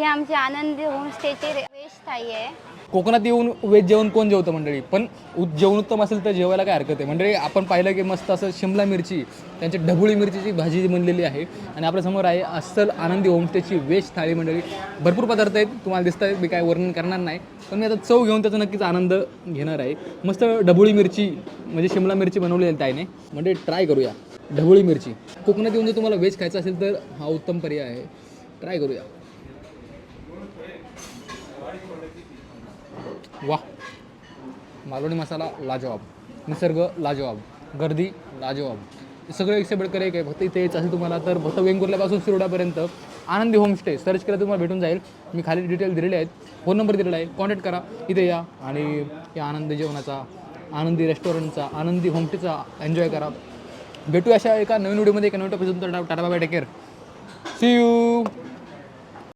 ही आमची आनंदी होमस्टेची वेज थाळी आहे. कोकणात येऊन वेज जेवण कोण जेवतं मंडळी, पण जेवण उत्तम असेल तर जेवायला काय हरकत आहे मंडळी. आपण पाहिलं की मस्त असं शिमला मिरची, त्यांची ढबुळी मिरचीची भाजी बनलेली आहे आणि आपल्यासमोर आहे अस्सल आनंदी होमस्टेची वेज थाळी मंडळी. भरपूर पदार्थ आहेत, तुम्हाला दिसत आहेत, मी काय वर्णन करणार नाही, पण मी आता चव घेऊन त्याचा नक्कीच आनंद घेणार आहे. मस्त ढबुळी मिरची म्हणजे शिमला मिरची बनवलेली आहे ताईने, म्हणजे ट्राय करूया ढबुळी मिरची. कोकणात येऊन जर तुम्हाला वेज खायचं असेल तर हा उत्तम पर्याय आहे, ट्राय करूया. वाह, मालवणी मसाला लाजवाब, निसर्ग लाजवाब, गर्दी लाजवाब, सगळं एकशे बेडकर एक आहे. फक्त इथे यायचं असेल तुम्हाला तर फक्त वेंगुर्ल्यापासून शिरोडापर्यंत आनंदी होमस्टे सर्च केलं तुम्हाला भेटून जाईल. मी खाली डिटेल दिलेले आहेत, फोन नंबर दिलेला आहे, कॉन्टॅक्ट करा, इथे या आणि या आनंदी जेवणाचा, आनंदी रेस्टॉरंटचा, आनंदी होमस्टेचा एन्जॉय करा. भेटू अशा एका नवीन व्हिडिओमध्ये, एका नवीन topic. Tata bye, take care, see you.